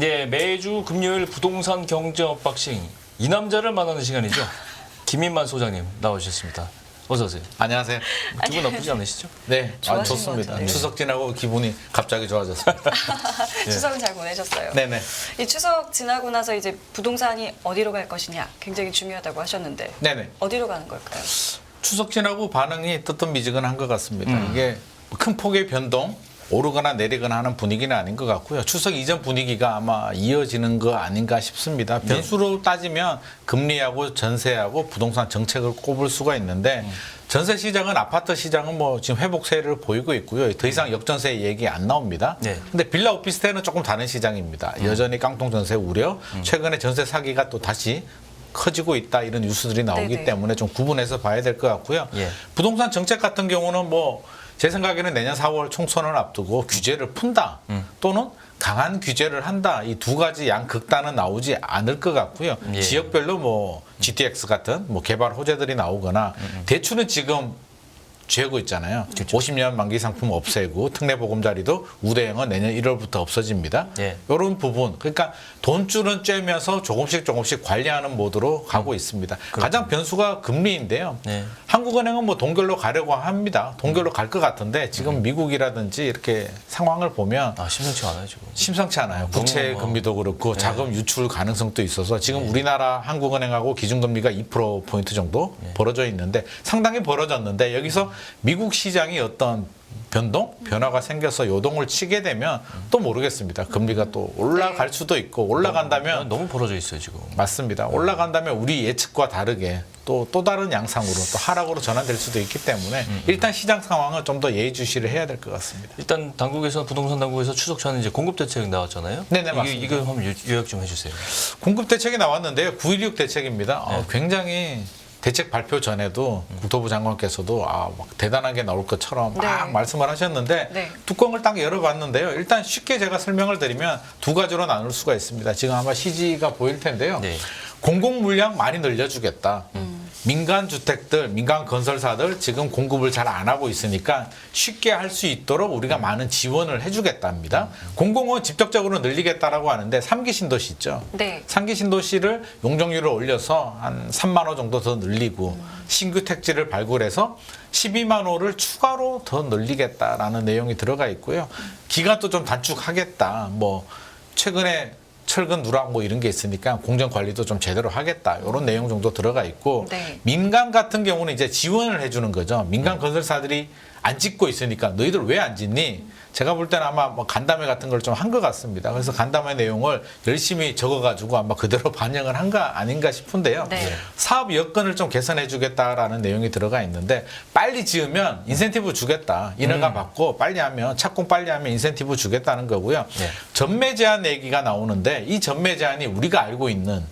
네, 매주 금요일 부동산 경제 언박싱 이 남자를 만나는 시간이죠. 김인만 소장님 나오셨습니다. 어서 오세요. 안녕하세요. 기분 나쁘지 않으시죠? 네, 좋아하신 것 좋습니다. 같은데. 추석 지나고 기분이 갑자기 좋아졌습니다. 추석은 잘 보내셨어요? 네네. 이 추석 지나고 나서 이제 부동산이 어디로 갈 것이냐 굉장히 중요하다고 하셨는데 네네. 어디로 가는 걸까요? 추석 지나고 반응이 뜨뜻미지근한 것 같습니다. 이게 큰 폭의 변동, 오르거나 내리거나 하는 분위기는 아닌 것 같고요. 추석 이전 분위기가 아마 이어지는 거 아닌가 싶습니다. 변수로 따지면 금리하고 전세하고 부동산 정책을 꼽을 수가 있는데 전세 시장은 아파트 시장은 뭐 지금 회복세를 보이고 있고요. 더 이상 역전세 얘기 안 나옵니다. 네. 근데 빌라 오피스텔은 조금 다른 시장입니다. 여전히 깡통 전세 우려, 최근에 전세 사기가 또 다시 커지고 있다 이런 뉴스들이 나오기 네네. 때문에 좀 구분해서 봐야 될 것 같고요. 예. 부동산 정책 같은 경우는 뭐 제 생각에는 내년 4월 총선을 앞두고 규제를 푼다 또는 강한 규제를 한다 이 두 가지 양극단은 나오지 않을 것 같고요. 예. 지역별로 뭐 GTX 같은 뭐 개발 호재들이 나오거나 대출은 지금 죄고 있잖아요. 50년 만기 상품 없애고 특례 보금자리도 우대행은 내년 1월부터 없어집니다. 예. 이런 부분 그러니까 돈줄은 쬐면서 조금씩 관리하는 모드로 가고 있습니다. 가장 변수가 금리인데요. 네. 한국은행은 뭐 동결로 가려고 합니다. 동결로 갈 것 같은데 지금 미국이라든지 이렇게 상황을 보면 심상치 않아요 지금. 심상치 않아요. 부채 금리도 그렇고 자금 유출 가능성도 있어서 지금 우리나라 한국은행하고 기준금리가 2%포인트 정도 벌어져 있는데 상당히 벌어졌는데 여기서 미국 시장이 어떤 변화가 생겨서 요동을 치게 되면 또 모르겠습니다. 금리가 또 올라갈 수도 있고 올라간다면 너무 벌어져 있어요 지금. 맞습니다. 올라간다면 우리 예측과 다르게 또 다른 양상으로 또 하락으로 전환될 수도 있기 때문에 일단 시장 상황은 좀 더 예의주시를 해야 될 것 같습니다. 일단 당국에서 부동산 당국에서 추석 전에 이제 공급 대책 나왔잖아요. 네네, 맞습니다. 이거 한번 요약 좀 해주세요. 공급 대책이 나왔는데요. 9.16 대책입니다. 굉장히 대책 발표 전에도 국토부 장관께서도 막 대단하게 나올 것처럼 막 네. 말씀을 하셨는데 네. 뚜껑을 딱 열어봤는데요. 일단 쉽게 제가 설명을 드리면 두 가지로 나눌 수가 있습니다. 지금 아마 CG가 보일 텐데요. 네. 공공 물량 많이 늘려주겠다. 민간 주택들, 민간 건설사들 지금 공급을 잘 안 하고 있으니까 쉽게 할 수 있도록 우리가 많은 지원을 해주겠답니다. 공공은 직접적으로 늘리겠다라고 하는데 3기 신도시 있죠. 네. 3기 신도시를 용적률을 올려서 한 3만 호 정도 더 늘리고 신규 택지를 발굴해서 12만 호를 추가로 더 늘리겠다라는 내용이 들어가 있고요. 기간도 좀 단축하겠다. 뭐 최근에 철근 누락 뭐 이런 게 있으니까 공정 관리도 좀 제대로 하겠다. 이런 내용 정도 들어가 있고 네. 민간 같은 경우는 이제 지원을 해주는 거죠. 민간 건설사들이 안 짓고 있으니까 너희들 왜 안 짓니? 제가 볼 때는 아마 뭐 간담회 같은 걸 좀 한 것 같습니다. 그래서 간담회 내용을 열심히 적어가지고 아마 그대로 반영을 한 거 아닌가 싶은데요. 네. 사업 여건을 좀 개선해 주겠다라는 내용이 들어가 있는데 빨리 지으면 인센티브 주겠다. 인허가 받고 빨리 하면 착공 빨리 하면 인센티브 주겠다는 거고요. 네. 전매 제한 얘기가 나오는데 이 전매 제한이 우리가 알고 있는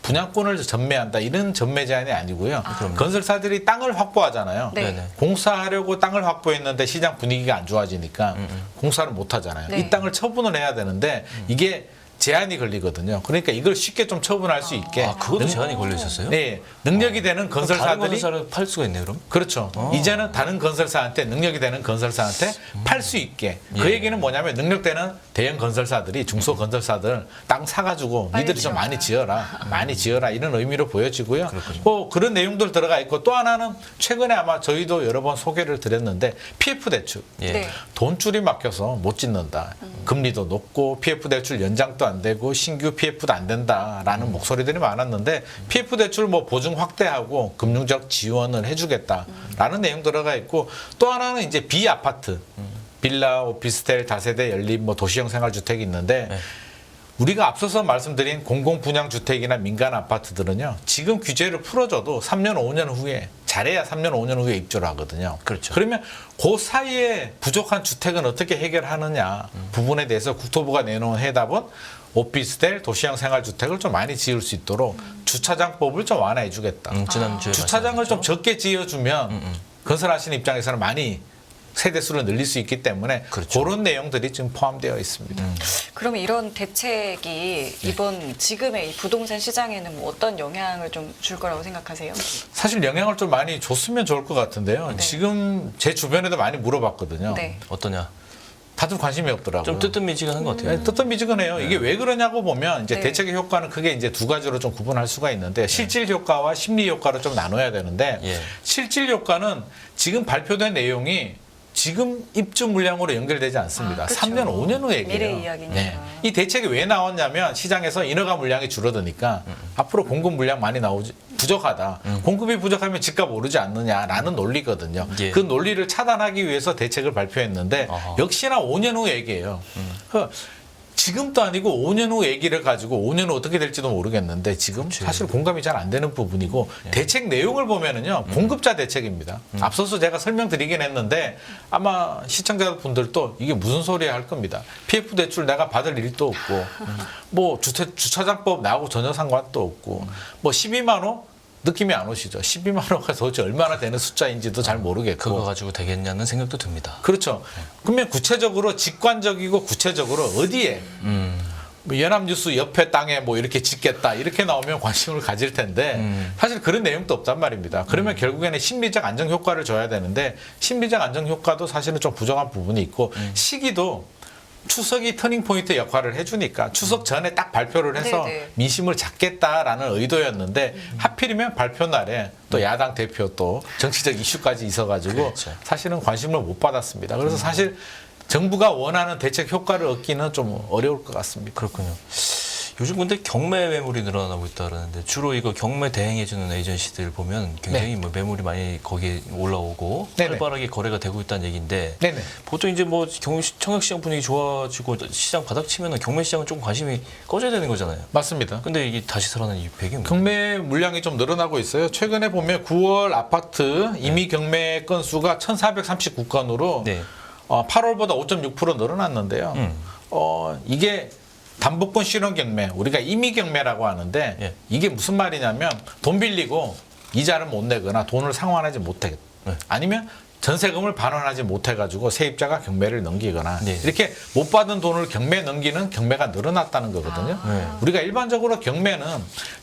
분양권을 전매한다 이런 전매 제한이 아니고요. 건설사들이 땅을 확보하잖아요. 네. 네네. 공사하려고 땅을 확보했는데 시장 분위기가 안 좋아지니까 공사를 못 하잖아요. 네. 이 땅을 처분을 해야 되는데 이게 제한이 걸리거든요. 그러니까 이걸 쉽게 좀 처분할 수 있게 그것도 제한이 걸려 있었어요? 네, 능력이 되는 다른 건설사들이 건설사를 팔 수가 있네요 그럼? 그렇죠. 이제는 다른 건설사한테 능력이 되는 건설사한테 팔 수 있게. 그 예. 얘기는 뭐냐면 능력되는 대형 건설사들이 중소 건설사들 땅 사가지고 빨리 니들이 좀 지어라. 많이 지어라 이런 의미로 보여지고요. 그렇군요. 뭐 그런 내용들 들어가 있고 또 하나는 최근에 아마 저희도 여러 번 소개를 드렸는데 PF 대출. 예. 네. 돈줄이 막혀서 못 짓는다. 금리도 높고 PF 대출 연장도 안 되고 신규 PF도 안 된다라는 목소리들이 많았는데 PF 대출 뭐 보증 확대하고 금융적 지원을 해주겠다라는 내용 들어가 있고 또 하나는 이제 비아파트 빌라, 오피스텔, 다세대 연립 뭐 도시형 생활주택이 있는데 네. 우리가 앞서서 말씀드린 공공분양주택이나 민간 아파트들은요. 지금 규제를 풀어줘도 3년, 5년 후에 잘해야 3년, 5년 후에 입주를 하거든요. 그렇죠. 그러면 그 사이에 부족한 주택은 어떻게 해결하느냐 부분에 대해서 국토부가 내놓은 해답은 오피스텔, 도시형 생활주택을 좀 많이 지을 수 있도록 주차장법을 좀 완화해 주겠다. 지난주에 주차장을 좀 말씀하셨죠? 적게 지어주면 건설하시는 입장에서는 많이 세대수를 늘릴 수 있기 때문에 그렇죠. 그런 내용들이 지금 포함되어 있습니다. 그러면 이런 대책이 이번 지금의 이 부동산 시장에는 뭐 어떤 영향을 좀 줄 거라고 생각하세요? 사실 영향을 좀 많이 줬으면 좋을 것 같은데요. 네. 지금 제 주변에도 많이 물어봤거든요. 네. 어떠냐? 다들 관심이 없더라고요. 좀 뜨뜻미지근한 것 같아요. 네, 뜨뜻미지근해요. 이게 왜 그러냐고 보면 이제 네. 대책의 효과는 크게 이제 두 가지로 좀 구분할 수가 있는데 실질 효과와 심리 효과를 좀 나눠야 되는데 예. 실질 효과는 지금 발표된 내용이 지금 입주 물량으로 연결되지 않습니다. 아, 그쵸. 3년, 5년 후 얘기예요. 미래 이야기니까. 이 대책이 왜 나왔냐면 시장에서 인허가 물량이 줄어드니까 앞으로 공급 물량 많이 나오지 부족하다. 공급이 부족하면 집값 오르지 않느냐라는 논리거든요. 예. 그 논리를 차단하기 위해서 대책을 발표했는데 아하. 역시나 5년 후 얘기예요. 그 지금도 아니고 5년 후 얘기를 가지고 5년 후 어떻게 될지도 모르겠는데 지금 사실 공감이 잘 안 되는 부분이고 대책 내용을 보면은요 공급자 대책입니다. 앞서서 제가 설명드리긴 했는데 아마 시청자분들도 이게 무슨 소리야 할 겁니다. PF 대출 내가 받을 일도 없고 뭐 주차장법 나하고 전혀 상관도 없고 뭐 12만 원 느낌이 안 오시죠. 12만 원가 도대체 얼마나 되는 숫자인지도 잘 모르겠고. 그거 가지고 되겠냐는 생각도 듭니다. 그렇죠. 그러면 구체적으로 직관적이고 구체적으로 어디에 뭐 연합뉴스 옆에 땅에 뭐 이렇게 짓겠다 이렇게 나오면 관심을 가질 텐데 사실 그런 내용도 없단 말입니다. 그러면 결국에는 심리적 안정 효과를 줘야 되는데 심리적 안정 효과도 사실은 좀 부족한 부분이 있고 시기도 추석이 터닝포인트 역할을 해주니까 추석 전에 딱 발표를 해서 네네. 민심을 잡겠다라는 의도였는데 하필이면 발표 날에 또 야당 대표 또 정치적 이슈까지 있어가지고 그렇죠. 사실은 관심을 못 받았습니다. 그래서 사실 정부가 원하는 대책 효과를 얻기는 좀 어려울 것 같습니다. 그렇군요. 요즘 근데 경매 매물이 늘어나고 있다는데 주로 이거 경매 대행해주는 에이전시들 보면 굉장히 뭐 매물이 많이 거기에 올라오고 네네. 활발하게 거래가 되고 있다는 얘기인데 네네. 보통 이제 뭐 청약시장 분위기 좋아지고 시장 바닥 치면은 경매 시장은 좀 관심이 꺼져야 되는 거잖아요. 맞습니다. 근데 이게 다시 살아나는 이 배경이 경매 물량이 좀 늘어나고 있어요. 최근에 보면 9월 아파트 임의 경매 건수가 1,439건으로 네. 8월보다 5.6% 늘어났는데요. 이게 담보권 실현 경매, 우리가 임의 경매라고 하는데 예. 이게 무슨 말이냐면 돈 빌리고 이자를 못 내거나 돈을 상환하지 못해. 네. 아니면 전세금을 반환하지 못해가지고 세입자가 경매를 넘기거나 네. 이렇게 못 받은 돈을 경매에 넘기는 경매가 늘어났다는 거거든요. 네. 우리가 일반적으로 경매는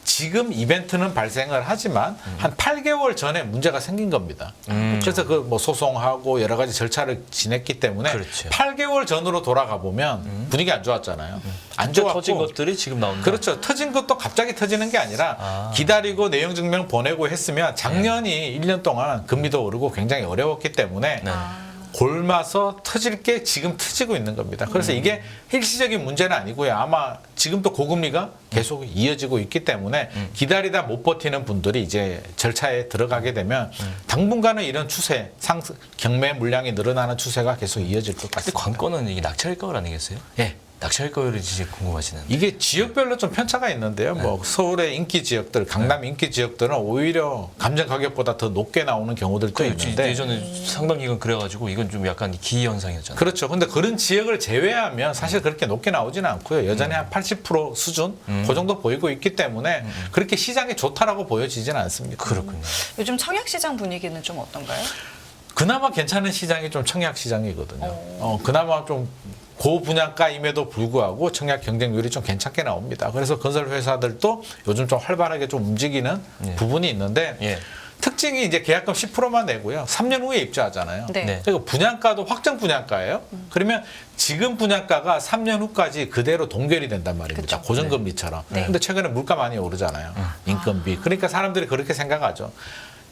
지금 이벤트는 발생을 하지만 한 8개월 전에 문제가 생긴 겁니다. 그래서 그 뭐 소송하고 여러 가지 절차를 지냈기 때문에 그렇죠. 8개월 전으로 돌아가 보면 분위기 안 좋았잖아요. 안 그때 좋았고 터진 것들이 지금 나온다. 그렇죠. 터진 것도 갑자기 터지는 게 아니라 기다리고 내용 증명 보내고 했으면 작년이 1년 동안 금리도 오르고 굉장히 어려웠기 때문에 네. 골마서 터질 게 지금 터지고 있는 겁니다. 그래서 이게 일시적인 문제는 아니고요. 아마 지금도 고금리가 계속 이어지고 있기 때문에 기다리다 못 버티는 분들이 이제 절차에 들어가게 되면 당분간은 이런 추세, 경매 물량이 늘어나는 추세가 계속 이어질 것 근데 같습니다. 관건은 이게 낙찰 가율 아니겠어요? 예. 낙찰 가율이 진짜 궁금하시는. 이게 지역별로 좀 편차가 있는데요. 뭐 서울의 인기 지역들, 강남 인기 지역들은 오히려 감정 가격보다 더 높게 나오는 경우들도 있는데 예전에 상당 기간 그래가지고 이건 좀 약간 기이 현상이었잖아요. 그렇죠. 근데 그런 지역을 제외하면 사실 그렇게 높게 나오지는 않고요. 여전히 한 80% 수준 그 정도 보이고 있기 때문에 그렇게 시장이 좋다라고 보여지지는 않습니다. 그렇군요. 요즘 청약 시장 분위기는 좀 어떤가요? 그나마 괜찮은 시장이 좀 청약 시장이거든요. 그나마 좀 고분양가임에도 불구하고 청약 경쟁률이 좀 괜찮게 나옵니다. 그래서 건설 회사들도 요즘 좀 활발하게 좀 움직이는 부분이 있는데 예. 특징이 이제 계약금 10%만 내고요. 3년 후에 입주하잖아요. 네. 네. 그리고 분양가도 확정 분양가예요. 그러면 지금 분양가가 3년 후까지 그대로 동결이 된단 말입니다. 그쵸. 고정금리처럼. 네. 근데 최근에 물가 많이 오르잖아요. 인건비. 그러니까 사람들이 그렇게 생각하죠.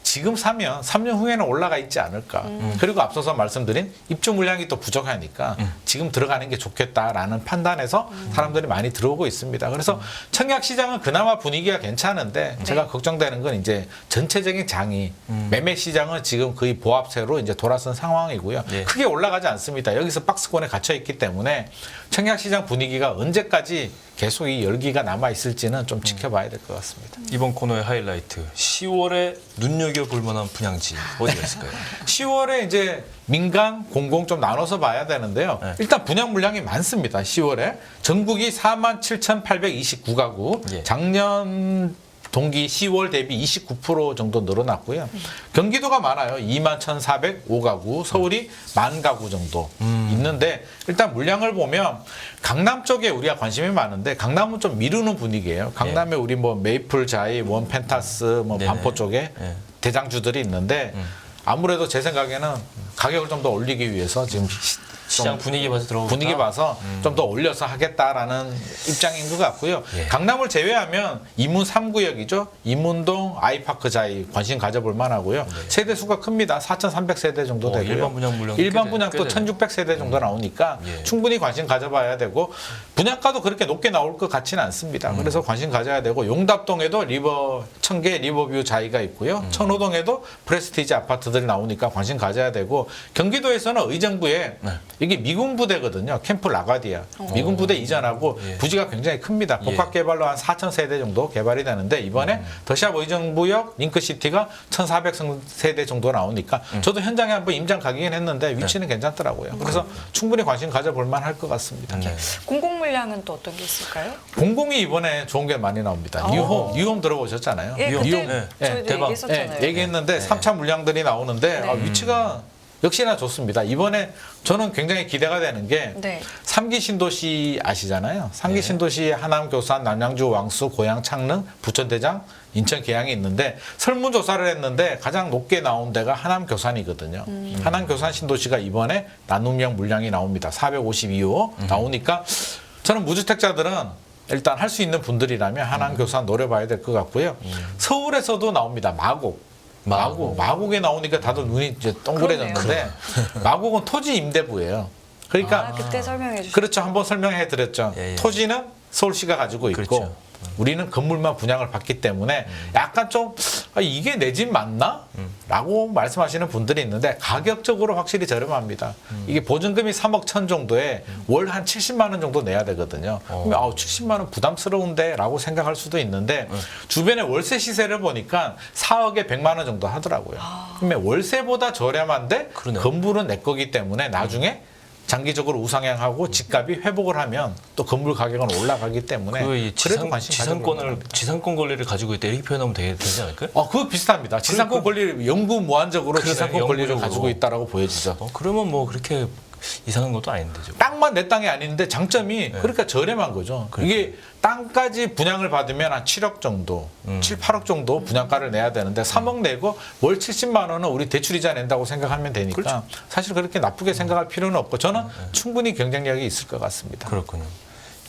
지금 사면 3년 후에는 올라가 있지 않을까. 그리고 앞서서 말씀드린 입주 물량이 또 부족하니까 지금 들어가는 게 좋겠다라는 판단에서 사람들이 많이 들어오고 있습니다. 그래서 청약 시장은 그나마 분위기가 괜찮은데 제가 걱정되는 건 이제 전체적인 장이 매매 시장은 지금 거의 보합세로 이제 돌아선 상황이고요. 네. 크게 올라가지 않습니다. 여기서 박스권에 갇혀 있기 때문에 청약 시장 분위기가 언제까지 계속 이 열기가 남아 있을지는 좀 지켜봐야 될 것 같습니다. 이번 코너의 하이라이트 10월에 눈여겨볼 만한 분양지 어디가 있을까요? 10월에 이제 민간, 공공 좀 나눠서 봐야 되는데요. 네. 일단 분양 물량이 많습니다. 10월에 전국이 47,829가구. 예. 작년 동기 10월 대비 29% 정도 늘어났고요. 경기도가 많아요. 21,405가구, 서울이 10,000가구 정도 있는데 일단 물량을 보면 강남 쪽에 우리가 관심이 많은데 강남은 좀 미루는 분위기예요. 강남에 우리 뭐 메이플 자이, 원 펜타스, 뭐 네네. 반포 쪽에 네. 대장주들이 있는데 아무래도 제 생각에는 가격을 좀 더 올리기 위해서 지금 시장 분위기 봐서 들어오겠다. 분위기 봐서 좀 더 올려서 하겠다라는 입장인 것 같고요. 예. 강남을 제외하면 이문 3구역이죠. 이문동 아이파크 자이 관심 가져볼 만하고요. 세대 수가 큽니다. 4,300세대 정도 되고요. 일반 분양 물량도 일반 꽤 분양도 되네요. 1,600세대 정도 나오니까 예. 충분히 관심 가져봐야 되고 분양가도 그렇게 높게 나올 것 같지는 않습니다. 그래서 관심 가져야 되고 용답동에도 청계 리버뷰 자이가 있고요. 천호동에도 프레스티지 아파트들이 나오니까 관심 가져야 되고 경기도에서는 의정부에 네. 이게 미군 부대거든요. 캠프 라가디아. 미군 부대 이전하고 예. 부지가 굉장히 큽니다. 복합 개발로 한 4,000세대 정도 개발이 되는데 이번에 더샵 의정부역 링크시티가 1,400세대 정도 나오니까 저도 현장에 한번 임장 가긴 했는데 위치는 괜찮더라고요. 그래서 충분히 관심 가져볼 만할 것 같습니다. 네. 공공 물량은 또 어떤 게 있을까요? 공공이 이번에 좋은 게 많이 나옵니다. 뉴홈 들어보셨잖아요. 예, 뉴홈. 그때 네. 저희도 대박. 얘기했었잖아요. 얘기했는데 3차 물량들이 나오는데 네. 위치가 역시나 좋습니다. 이번에 저는 굉장히 기대가 되는 게 네. 3기 신도시 아시잖아요. 3기 신도시 하남, 교산, 남양주, 왕수, 고양, 창릉, 부천대장, 인천, 계양이 있는데 설문조사를 했는데 가장 높게 나온 데가 하남, 교산이거든요. 하남, 교산 신도시가 이번에 나눔형 물량이 나옵니다. 452호 나오니까 저는 무주택자들은 일단 할 수 있는 분들이라면 하남, 교산 노려봐야 될 것 같고요. 서울에서도 나옵니다. 마곡에 나오니까 다들 눈이 이제 동그래졌는데 마곡은 토지 임대부예요. 그러니까 그때 설명해 주셨죠. 그렇죠. 한번 설명해 드렸죠. 예. 토지는 서울시가 가지고 있고 그렇죠. 우리는 건물만 분양을 받기 때문에 약간 좀 이게 내 집 맞나? 라고 말씀하시는 분들이 있는데 가격적으로 확실히 저렴합니다. 이게 보증금이 3억 1천 정도에 월 한 70만 원 정도 내야 되거든요. 그러면 70만 원 부담스러운데 라고 생각할 수도 있는데 주변에 월세 시세를 보니까 4억에 100만 원 정도 하더라고요. 그러면 월세보다 저렴한데 그러네요. 건물은 내 거기 때문에 나중에 장기적으로 우상향하고 집값이 회복을 하면 또 건물 가격은 올라가기 때문에 그래도 관심 가져볼 지상권 권리를 가지고 있다 이렇게 표현하면 되지 않을까요? 그거 비슷합니다. 지상권 권리를 영구무한적으로 그러네, 지상권 권리를 영구적으로. 가지고 있다라고 보여지죠. 그러면 뭐 그렇게 이상한 것도 아닌데 죠. 땅만 내 땅이 아닌데 장점이 그러니까 저렴한 거죠. 이게 땅까지 분양을 받으면 한 7억 정도, 7, 8억 정도 분양가를 내야 되는데 3억 내고 월 70만 원은 우리 대출이자 낸다고 생각하면 되니까 그렇죠. 사실 그렇게 나쁘게 생각할 필요는 없고 저는 충분히 경쟁력이 있을 것 같습니다. 그렇군요.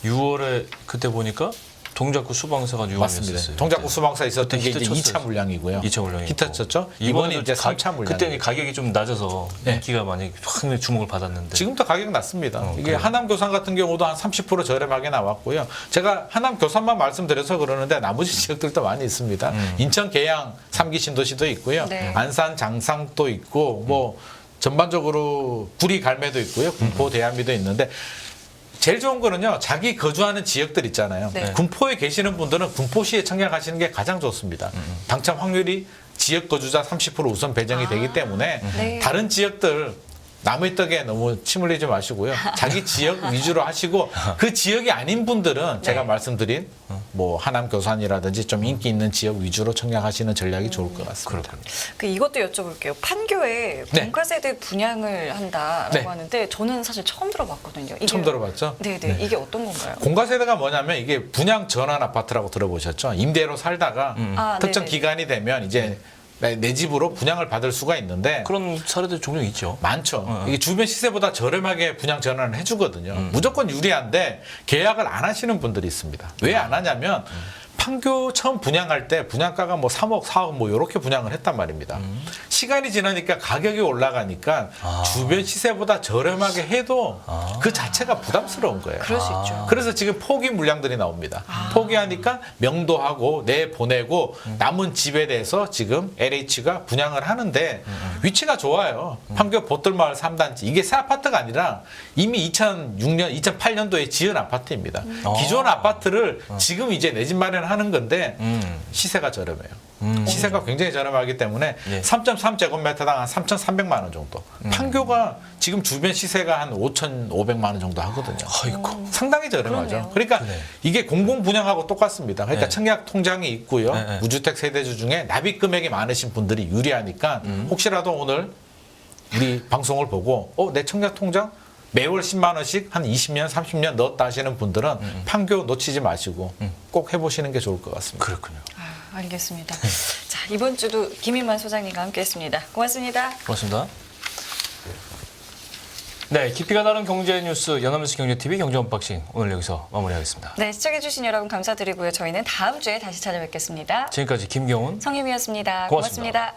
6월에 그때 보니까 동작구 수방사가 맞습니다. 유명했었어요. 동작구 수방사 있었던 게 그때 이제 히트 2차 물량이고요. 2차 물량이 히트쳤죠. 이번에 이제 3차 물량. 그때는 가격이 좀 낮아서 네. 인기가 많이 확 주목을 받았는데 지금도 가격 낮습니다. 이게 그래요. 하남 교산 같은 경우도 한 30% 저렴하게 나왔고요. 제가 하남 교산만 말씀드려서 그러는데 나머지 지역들도 많이 있습니다. 인천 계양 3기 신도시도 있고요. 네. 안산 장상도 있고 뭐 전반적으로 구리 갈매도 있고요. 군포 대한미도 있는데 제일 좋은 거는요. 자기 거주하는 지역들 있잖아요. 네. 군포에 계시는 분들은 군포시에 청약하시는 게 가장 좋습니다. 당첨 확률이 지역 거주자 30% 우선 배정이 되기 때문에 네. 다른 지역들 남의 떡에 너무 침 흘리지 마시고요. 자기 지역 위주로 하시고 그 지역이 아닌 분들은 제가 말씀드린 뭐 하남 교산이라든지 좀 인기 있는 지역 위주로 청약하시는 전략이 좋을 것 같습니다. 이것도 여쭤볼게요. 판교에 네. 공과세대 분양을 한다라고 네. 하는데 저는 사실 처음 들어봤거든요. 이게 처음 들어봤죠? 네네. 이게 어떤 건가요? 공과세대가 뭐냐면 이게 분양 전환 아파트라고 들어보셨죠? 임대로 살다가 특정 네네. 기간이 되면 이제 내 집으로 분양을 받을 수가 있는데 그런 사례도 종종 있죠. 많죠. 이게 주변 시세보다 저렴하게 분양 전환을 해주거든요. 무조건 유리한데 계약을 안 하시는 분들이 있습니다. 왜 안 하냐면 판교 처음 분양할 때 분양가가 뭐 3억, 4억 뭐 이렇게 분양을 했단 말입니다. 시간이 지나니까 가격이 올라가니까 주변 시세보다 저렴하게 해도 그 자체가 부담스러운 거예요. 그럴 수 있죠. 그래서 지금 포기 물량들이 나옵니다. 포기하니까 명도하고 내보내고 남은 집에 대해서 지금 LH가 분양을 하는데 위치가 좋아요. 판교 보뜰마을 3단지. 이게 새 아파트가 아니라 이미 2006년, 2008년도에 지은 아파트입니다. 기존 아파트를 지금 이제 내 집 마련하는 건데 시세가 저렴해요. 시세가 굉장히 저렴하기 때문에 예. 3.3제곱미터당 한 3,300만 원 정도. 판교가 지금 주변 시세가 한 5,500만 원 정도 하거든요. 아이고. 상당히 저렴하죠. 그러네요. 그러니까 그래. 이게 공공 분양하고 똑같습니다. 그러니까 네. 청약 통장이 있고요. 네. 무주택 세대주 중에 납입 금액이 많으신 분들이 유리하니까 혹시라도 오늘 우리 방송을 보고 내 청약 통장 매월 10만 원씩 한 20년, 30년 넣었다 하시는 분들은 판교 놓치지 마시고 꼭 해보시는 게 좋을 것 같습니다. 그렇군요. 알겠습니다. 자, 이번 주도 김인만 소장님과 함께했습니다. 고맙습니다. 고맙습니다. 네, 깊이가 다른 경제 뉴스 연합뉴스 경제TV 경제 언박싱 오늘 여기서 마무리하겠습니다. 네, 시청해주신 여러분 감사드리고요. 저희는 다음 주에 다시 찾아뵙겠습니다. 지금까지 김경훈, 성희미였습니다. 고맙습니다. 고맙습니다.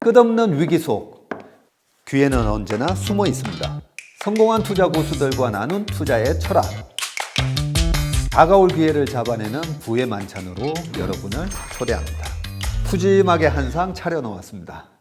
끝없는 위기 속 기회는 언제나 숨어 있습니다. 성공한 투자 고수들과 나눈 투자의 철학. 다가올 기회를 잡아내는 부의 만찬으로 여러분을 초대합니다. 푸짐하게 한 상 차려놓았습니다.